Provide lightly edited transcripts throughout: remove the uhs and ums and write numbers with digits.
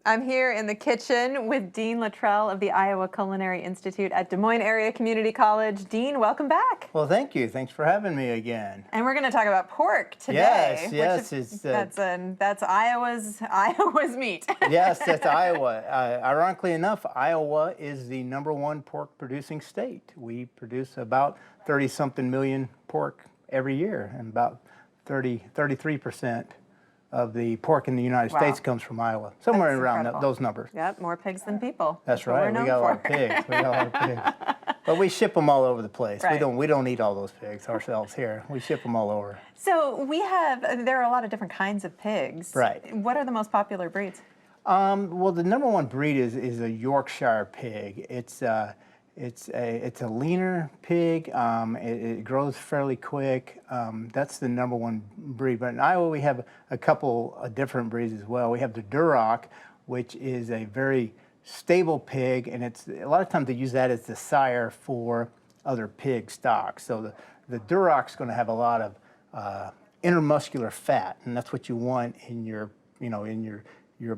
I'm here in the kitchen with Dean Luttrell of the Iowa Culinary Institute at Des Moines Area Community College. Dean, welcome back. Well, thank you. Thanks for having me again. And we're going to talk about pork today. Yes, That's Iowa's meat. Yes, that's Iowa. Ironically enough, Iowa is the #1 pork producing state. We produce about 30-something million pork every year, and about 33% of the pork in the United States comes from Iowa, somewhere around those numbers. Yep, more pigs than people. That's right. We got a lot of pigs. We got a lot of pigs. But we ship them all over the place. Right. We don't eat all those pigs ourselves here. We ship them all over. So there are a lot of different kinds of pigs. Right. What are the most popular breeds? Well, the #1 breed is a Yorkshire pig. It's a leaner pig. It grows fairly quick. That's the #1 breed. But in Iowa, we have a couple of different breeds as well. We have the Duroc, which is a very stable pig, and it's a lot of times they use that as the sire for other pig stocks. So the Duroc's going to have a lot of intermuscular fat, and that's what you want in your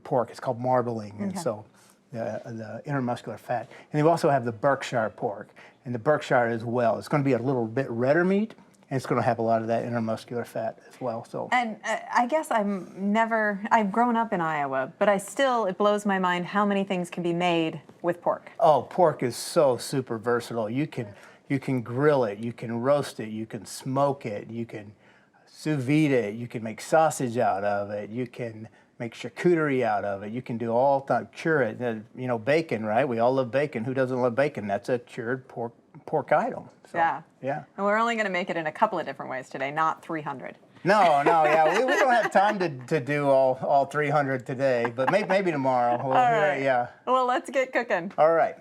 pork. It's called marbling, and so the intermuscular fat. And we also have the Berkshire pork, and the Berkshire as well. It's going to be a little bit redder meat, and it's going to have a lot of that intermuscular fat as well. So. And I guess I've grown up in Iowa, but it blows my mind how many things can be made with pork. Oh, pork is so super versatile. You can grill it, you can roast it, you can smoke it, you can sous vide it, you can make sausage out of it, you can make charcuterie out of it. You can do all time cure it. Bacon, right? We all love bacon. Who doesn't love bacon? That's a cured pork item. So, yeah. And we're only going to make it in a couple of different ways today, not 300. No, yeah. We don't have time to do all 300 today, but maybe tomorrow. All right. Yeah. Well, let's get cooking. All right.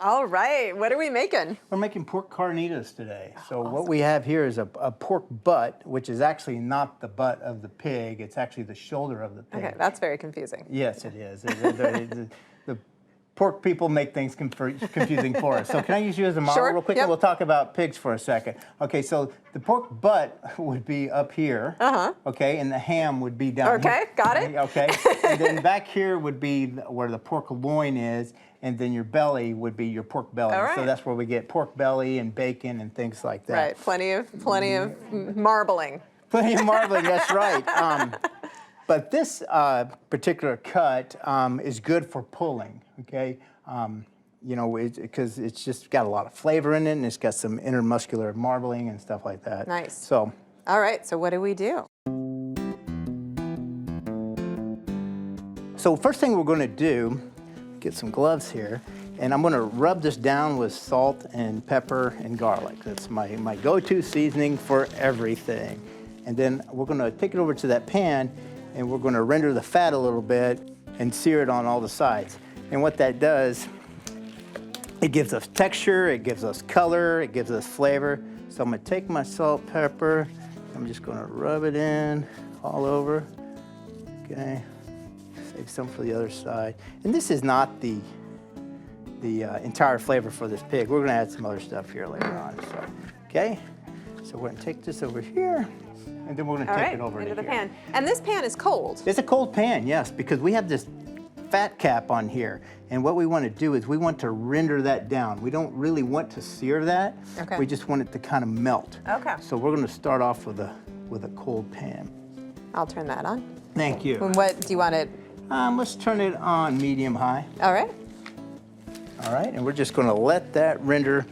All right. What are we making? We're making pork carnitas today. So what we have here is a pork butt, which is actually not the butt of the pig. It's actually the shoulder of the pig. Okay, that's very confusing. Yes, it is. The pork people make things confusing for us. So can I use you as a model real quick? Yep. We'll talk about pigs for a second. Okay, so the pork butt would be up here. Okay, and the ham would be down here. Okay, got it. Okay, and then back here would be where the pork loin is, and then your belly would be your pork belly. All right. So that's where we get pork belly and bacon and things like that. Right, plenty of marbling. Plenty of marbling, that's right. But this particular cut is good for pulling, okay? Because it's just got a lot of flavor in it, and it's got some intermuscular marbling and stuff like that. Nice. So. All right, so what do we do? So first thing we're going to do, get some gloves here, and I'm going to rub this down with salt and pepper and garlic. That's my go-to seasoning for everything. And then we're going to take it over to that pan, and we're going to render the fat a little bit and sear it on all the sides. And what that does, it gives us texture, it gives us color, it gives us flavor. So I'm going to take my salt, pepper, I'm just going to rub it in all over. Okay. Save some for the other side. And this is not the entire flavor for this pig. We're going to add some other stuff here later on. So, okay. So we're going to take this over here, and then we're going to take it over into the here. pan. And this pan is cold. It's a cold pan, yes, because we have this fat cap on here. And what we want to do is we want to render that down. We don't really want to sear that. Okay. We just want it to kind of melt. Okay. So we're going to start off with a cold pan. I'll turn that on. Thank you. And what do you want it? Let's turn it on medium-high. All right. All right, and we're just going to let that render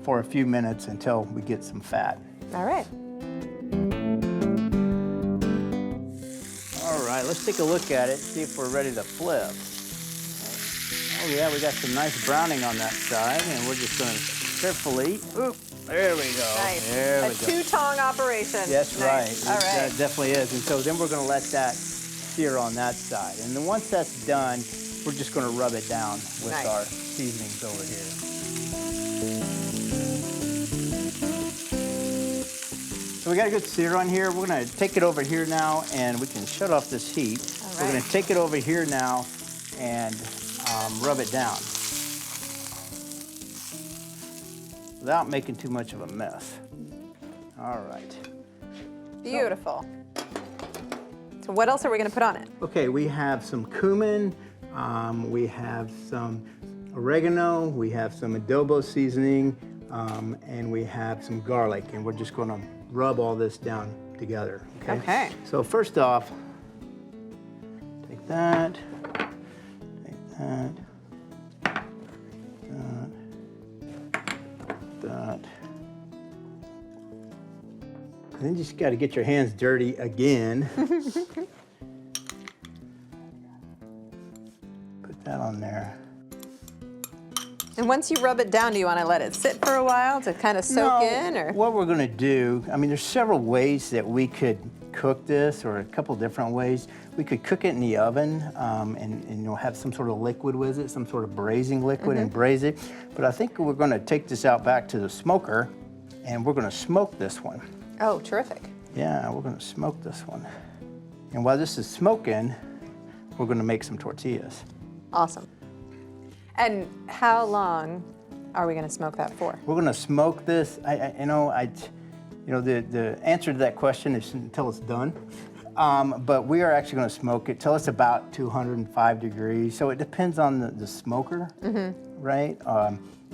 for a few minutes until we get some fat. All right. All right, let's take a look at it, see if we're ready to flip. Oh yeah, we got some nice browning on that side, and we're just going to carefully, there we go. Nice. There we a go. two-tong operation. That's nice. right. All right. That definitely is. And so then we're going to let that sear on that side. And then once that's done, we're just going to rub it down with our seasonings over here. So we got a good sear on here. We're going to take it over here now, and we can shut off this heat. All right. We're going to take it over here now and rub it down without making too much of a mess. All right. Beautiful. So what else are we going to put on it? Okay, we have some cumin, we have some oregano, we have some adobo seasoning, and we have some garlic, and we're just going to rub all this down together. Okay. So first off, take that, take that, that. And then you just got to get your hands dirty again. Put that on there. And once you rub it down, do you want to let it sit for a while to kind of soak in? Or What we're going to do, I mean, there's several ways that we could cook this, or a couple different ways. We could cook it in the oven and have some sort of liquid with it, some sort of braising liquid and braise it. But I think we're going to take this out back to the smoker and we're going to smoke this one. Oh, terrific. Yeah, we're going to smoke this one. And while this is smoking, we're going to make some tortillas. Awesome. And how long are we going to smoke that for? We're going to smoke this. The answer to that question is until it's done. But we are actually going to smoke it till it's about 205 degrees. So it depends on the smoker, right?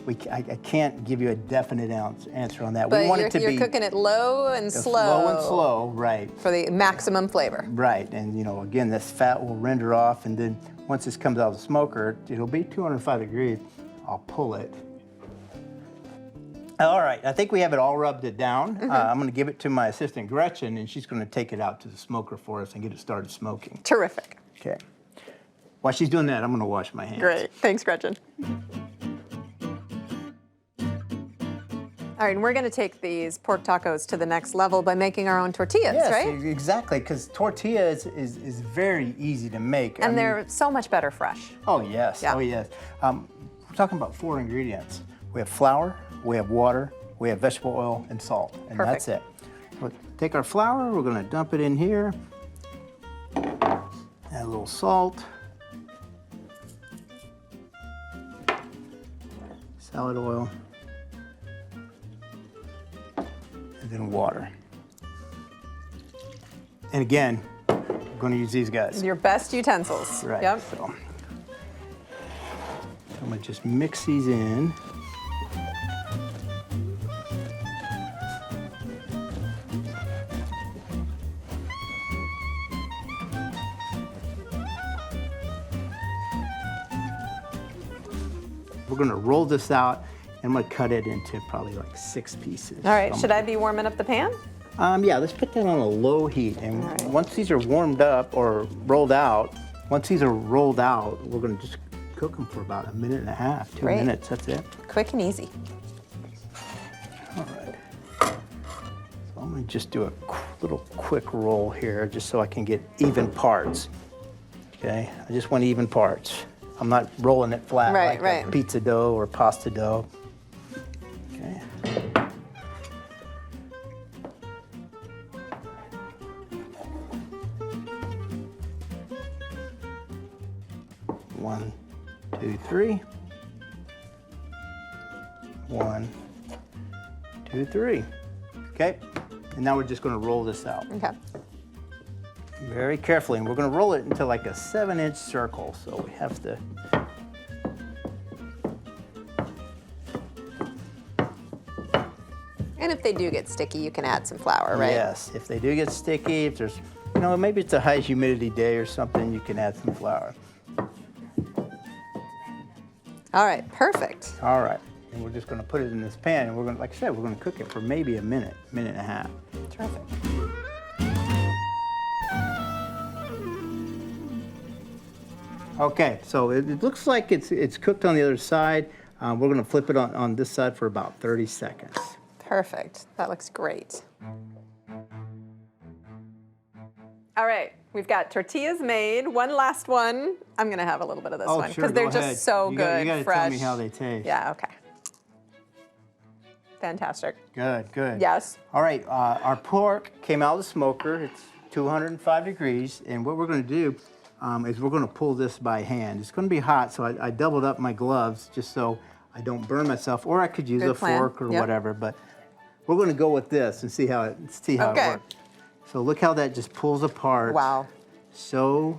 I can't give you a definite answer on that. But we want it to you're be cooking it low and slow. Low and slow, right. For the maximum flavor. Right, and again, this fat will render off, and then once this comes out of the smoker, it'll be 205 degrees. I'll pull it. All right, I think we have it all rubbed it down. I'm going to give it to my assistant Gretchen, and she's going to take it out to the smoker for us and get it started smoking. Terrific. Okay. While she's doing that, I'm going to wash my hands. Great. Thanks, Gretchen. All right, and we're going to take these pork tacos to the next level by making our own tortillas, Yes, right? exactly, because tortilla is very easy to make. And they're so much better fresh. Oh, yes. Yeah. Oh, yes. We're talking about 4 ingredients. We have flour, we have water, we have vegetable oil, and salt. And Perfect. that's it. We'll take our flour, we're going to dump it in here. Add a little salt. Salad oil. And then water. And again, I'm going to use these guys. Your best utensils. Right. Yep. So I'm going to just mix these in. We're going to roll this out, and I'm going to cut it into probably like 6 pieces. All right, should I be warming up the pan? Yeah, let's put that on a low heat. And right. once these are warmed up or rolled out, we're going to just cook them for about 1.5 minutes, 2 Great. minutes. That's it. Quick and easy. All right. So I'm going to just do a little quick roll here just so I can get even parts. Okay? I just want even parts. I'm not rolling it flat Right, like a pizza dough or pasta dough. Okay. One, two, three. 1, 2, 3. Okay, and now we're just going to roll this out. Okay. Very carefully, and we're going to roll it into like a 7-inch circle. So we have to. And if they do get sticky, you can add some flour, right? Yes, if they do get sticky, if there's, maybe it's a high humidity day or something, you can add some flour. All right, perfect. All right, and we're just going to put it in this pan, and we're going to, like I said, we're going to cook it for maybe a minute, 1.5 minutes. Terrific. Okay, so it looks like it's cooked on the other side. We're going to flip it on this side for about 30 seconds. Perfect. That looks great. All right, we've got tortillas made. One last one. I'm going to have a little bit of this one Sure, because they're go just ahead. so You good, gotta fresh. tell me how they taste. Yeah, okay. Fantastic. Good, good. Yes. All right, our pork came out of the smoker. It's 205 degrees, and what we're going to do is we're going to pull this by hand. It's going to be hot, so I doubled up my gloves just so I don't burn myself, or I could use Good a plan. fork or Yep. whatever. But we're going to go with this and see how it Okay. works. So look how that just pulls apart. Wow. so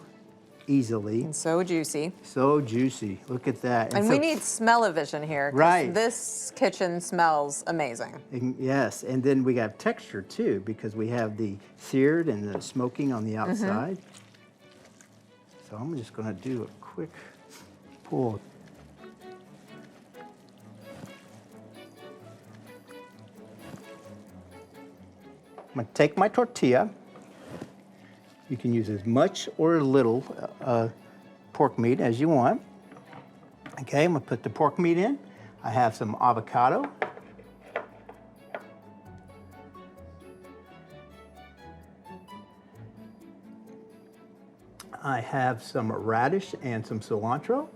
easily. And so juicy. So juicy. Look at that. And so, we need smell-o-vision here. 'Cause Right. this kitchen smells amazing. Yes, and then we have texture too, because we have the seared and the smoking on the outside. So I'm just going to do a quick pull. I'm going to take my tortilla. You can use as much or as little pork meat as you want. Okay, I'm going to put the pork meat in. I have some avocado. I have some radish and some cilantro.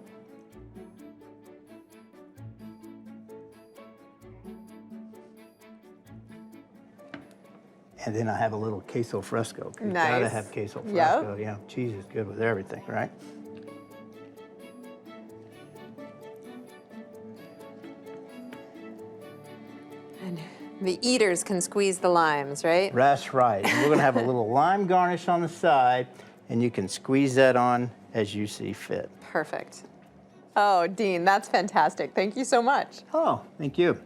And then I have a little queso fresco. You gotta Nice. have queso Yep. fresco. Yeah, cheese is good with everything, right? And the eaters can squeeze the limes, right? That's right. And we're gonna have a little lime garnish on the side, and you can squeeze that on as you see fit. Perfect. Oh, Dean, that's fantastic. Thank you so much. Oh, thank you.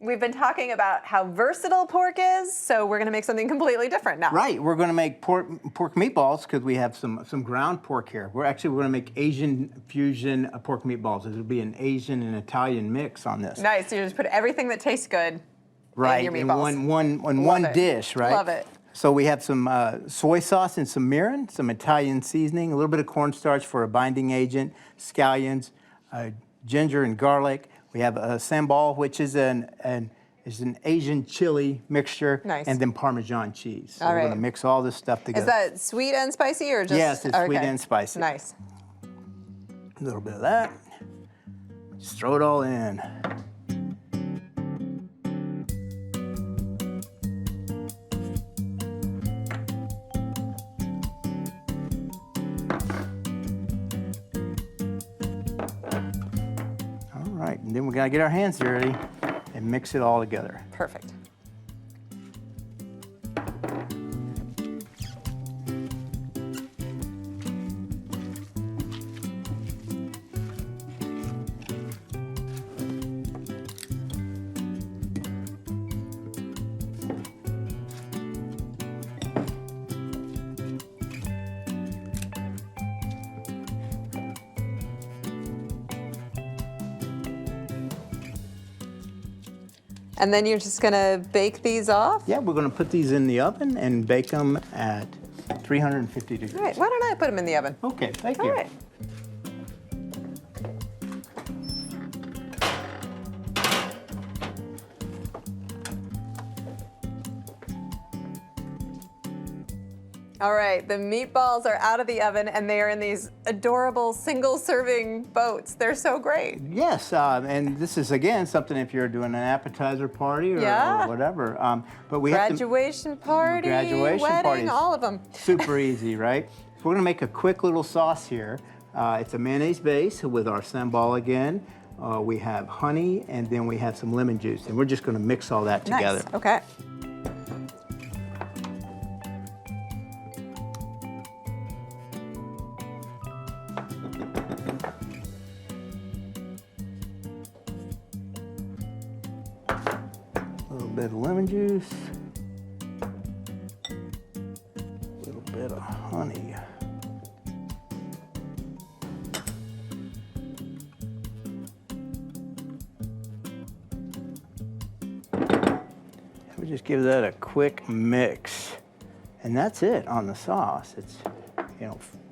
We've been talking about how versatile pork is, so we're gonna make something completely different now. Right, we're gonna make pork meatballs because we have some ground pork here. We're gonna make Asian fusion pork meatballs. It'll be an Asian and Italian mix on this. Nice, you just put everything that tastes good Right, in your in meatballs. one it. dish, right? Love it. So we have some soy sauce and some mirin, some Italian seasoning, a little bit of cornstarch for a binding agent, scallions, ginger and garlic. We have a sambal, which is an Asian chili mixture, Nice. and then Parmesan cheese. So All we're right. gonna mix all this stuff together. Is that sweet and spicy or just? Yes, it's sweet okay. and spicy. Nice. A little bit of that. Just throw it all in. All right, and then we gotta get our hands dirty and mix it all together. Perfect. And then you're just gonna bake these off? Yeah, we're gonna put these in the oven and bake them at 350 degrees. All right, why don't I put them in the oven? Okay, thank All you. right. All right, the meatballs are out of the oven and they are in these adorable single-serving boats. They're so great. Yes, and this is again something if you're doing an appetizer party or, Yeah. or whatever. But we have to, Graduation party, Graduation wedding, parties. all of them. super easy, right? So we're gonna make a quick little sauce here. It's a mayonnaise base with our sambal again. We have honey, and then we have some lemon juice, and we're just gonna mix all that together. Nice, okay. A little bit of lemon juice, a little bit of honey. We just give that a quick mix, and that's it on the sauce. It's,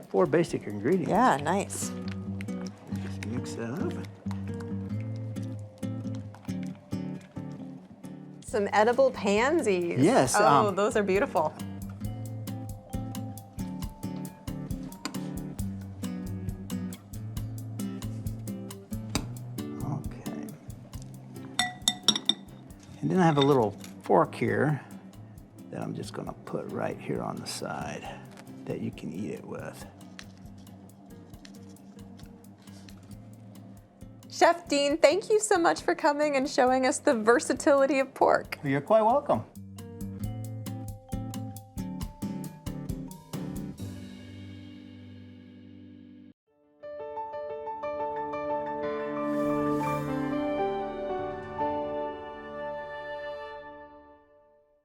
4 basic ingredients. Yeah, nice. Just mix that up. Some edible pansies. Yes, Oh, those are beautiful. Okay. And then I have a little fork here that I'm just gonna put right here on the side that you can eat it with. Chef Dean, thank you so much for coming and showing us the versatility of pork. You're quite welcome.